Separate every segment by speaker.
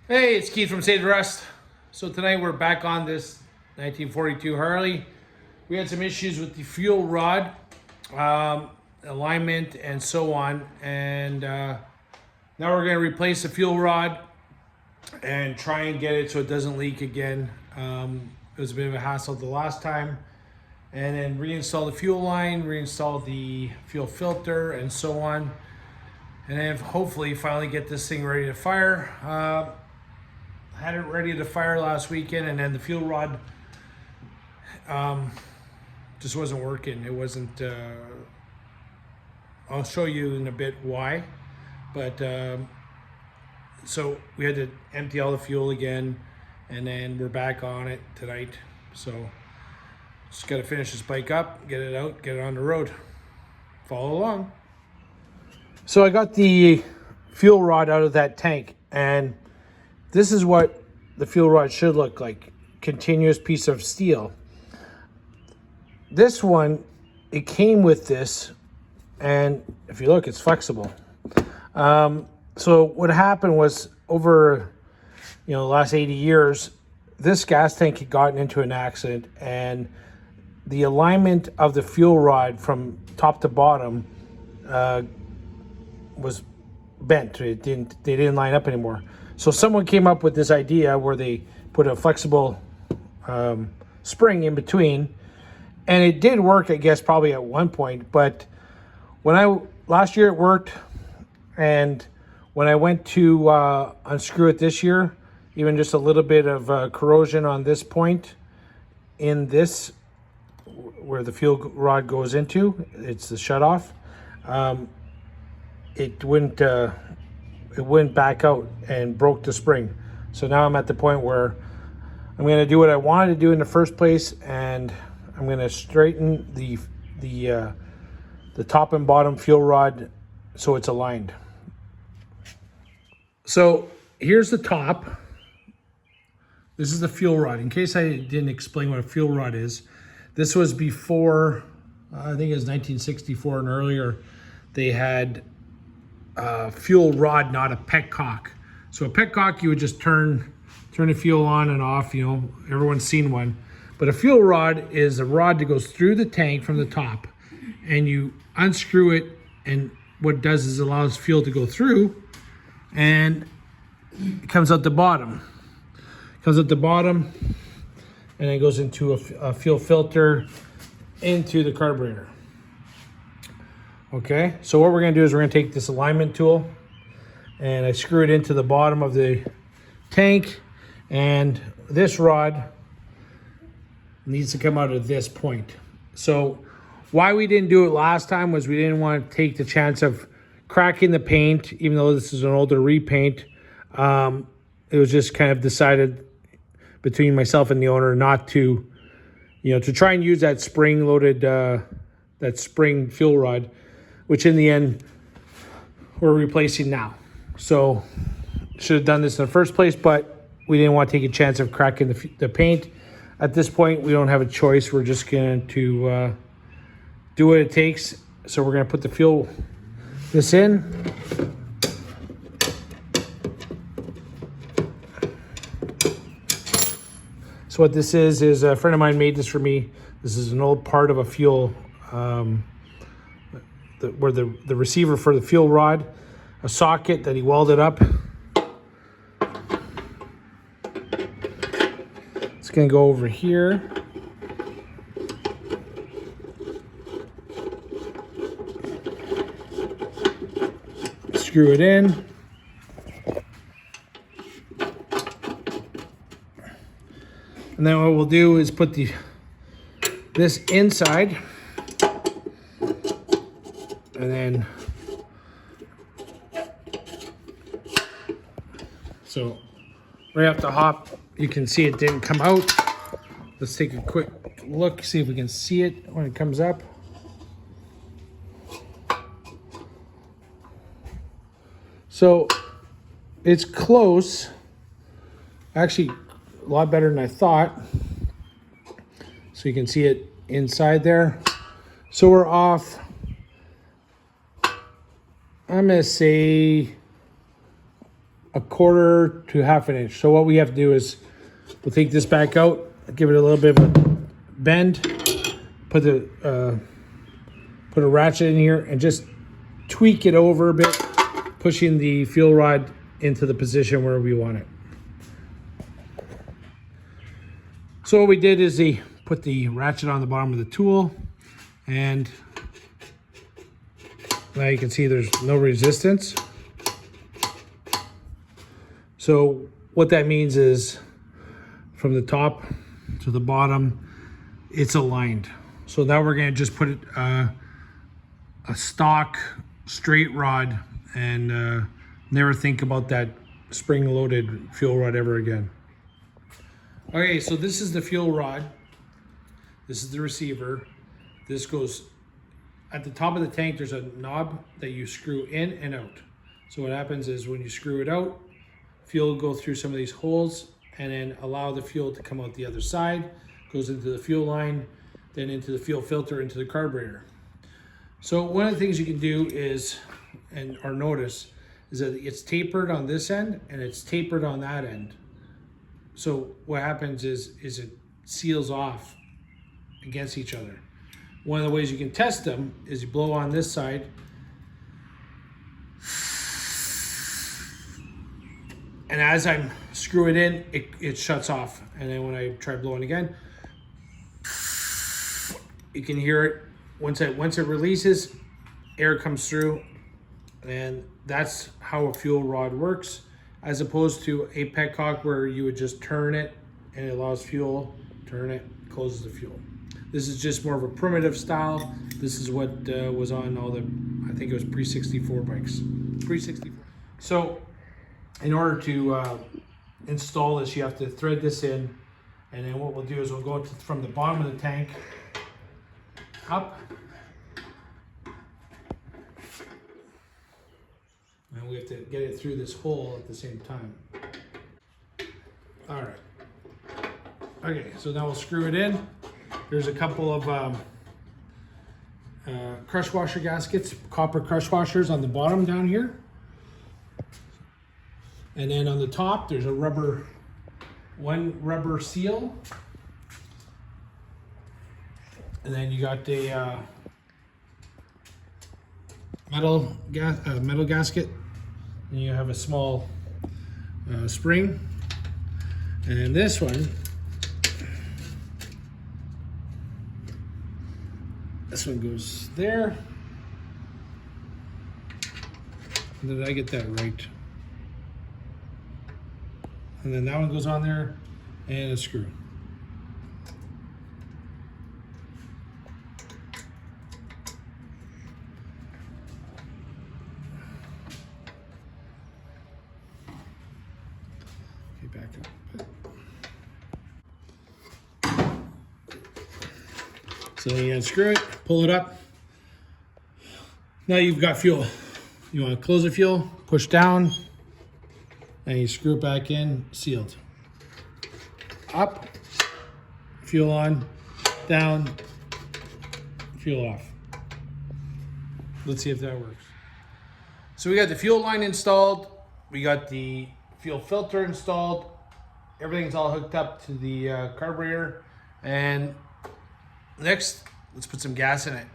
Speaker 1: Hey, it's Keith from Save the Rust. So tonight we're back on this 1942 Harley. We had some issues with the fuel rod, alignment, and so on. And now we're going to replace the fuel rod and try and get it so it doesn't leak again. It was a bit of a hassle the last time. And then reinstall the fuel line, reinstall the fuel filter, and so on. And then hopefully finally get this thing ready to fire. Had it ready to fire last weekend, and then the fuel rod just wasn't working. It wasn't. I'll show you in a bit why, but so we had to empty all the fuel again, and then we're back on it tonight. So just got to finish this bike up, get it out, get it on the road. Follow along. So I got the fuel rod out of that tank, and this is what the fuel rod should look like. Continuous piece of steel. This one, it came with this, and if you look, it's flexible. So what happened was over, the last 80 years, this gas tank had gotten into an accident, and the alignment of the fuel rod from top to bottom was bent. They didn't line up anymore. So someone came up with this idea where they put a flexible spring in between, and it did work, I guess, probably at one point. But last year it worked, and when I went to unscrew it this year, even just a little bit of corrosion on this point in this where the fuel rod goes into, it's the shutoff. It went back out and broke the spring. So now I'm at the point where I'm going to do what I wanted to do in the first place, and I'm going to straighten the top and bottom fuel rod so it's aligned. So here's the top. This is the fuel rod. In case I didn't explain what a fuel rod is, this was before, I think it was 1964 and earlier, they had fuel rod, not a petcock. So a petcock, you would just turn the fuel on and off. Everyone's seen one. But a fuel rod is a rod that goes through the tank from the top, and you unscrew it, and what it does is it allows fuel to go through, and it comes out the bottom. It comes out the bottom, and then goes into a fuel filter into the carburetor. Okay, so what we're going to do is we're going to take this alignment tool, and I screw it into the bottom of the tank, and this rod needs to come out at this point. So why we didn't do it last time was we didn't want to take the chance of cracking the paint, even though this is an older repaint. It was just kind of decided between myself and the owner not to, to try and use that spring-loaded, that spring fuel rod, which in the end we're replacing now. So should have done this in the first place, but we didn't want to take a chance of cracking the paint. At this point, we don't have a choice. We're just going to do what it takes. So we're going to put this in. So what this is a friend of mine made this for me. This is an old part of a fuel, where the receiver for the fuel rod, a socket that he welded up. It's going to go over here. Screw it in. And then what we'll do is put this inside, and then so right off the hop, you can see it didn't come out. Let's take a quick look, see if we can see it when it comes up. So it's close, actually a lot better than I thought. So you can see it inside there. So we're off, I'm gonna say 1/4 to 1/2 inch. So what we have to do is we'll take this back out, give it a little bit of a bend, put a ratchet in here, and just tweak it over a bit, pushing the fuel rod into the position where we want it. So what we did is put the ratchet on the bottom of the tool, and now you can see there's no resistance. So what that means is from the top to the bottom, it's aligned. So now we're gonna just put a stock straight rod and never think about that spring-loaded fuel rod ever again. Okay, so this is the fuel rod. This is the receiver. This goes at the top of the tank. There's a knob that you screw in and out. So what happens is when you screw it out, fuel will go through some of these holes and then allow the fuel to come out the other side, goes into the fuel line, then into the fuel filter, into the carburetor. So one of the things you can do is, or notice, is that it's tapered on this end and it's tapered on that end. So what happens is it seals off against each other. One of the ways you can test them is you blow on this side, and as I'm screwing in, it shuts off. And then when I try blowing again, you can hear it. Once it releases, air comes through, and that's how a fuel rod works, as opposed to a petcock where you would just turn it and it allows fuel, turn it, closes the fuel. This is just more of a primitive style. This is what was on all the, I think it was pre-64 bikes. Pre-64. So in order to install this, you have to thread this in, and then what we'll do is we'll go from the bottom of the tank up, and we have to get it through this hole at the same time. All right. Okay, so now we'll screw it in. There's a couple of crush washer gaskets, copper crush washers on the bottom down here. And then on the top, there's one rubber seal. And then you got a metal gasket. And you have a small spring. And this one, goes there. Did I get that right? And then that one goes on there, and a screw. Okay, back up. So you unscrew it, pull it up. Now you've got fuel. You want to close the fuel, push down, and you screw it back in, sealed. Up, fuel on, down, fuel off. Let's see if that works. So we got the fuel line installed, we got the fuel filter installed, everything's all hooked up to the carburetor, and next, let's put some gas in it.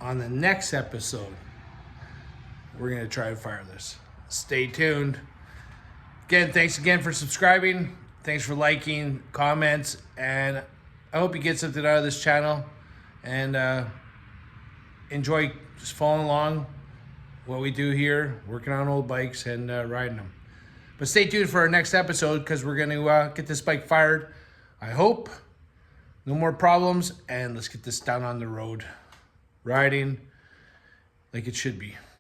Speaker 1: On the next episode, we're gonna try to fire this. Stay tuned. Again, thanks again for subscribing. Thanks for liking, comments, and I hope you get something out of this channel and enjoy just following along what we do here, working on old bikes and riding them. But stay tuned for our next episode because we're gonna get this bike fired. I hope. No more problems, and let's get this down on the road, riding like it should be.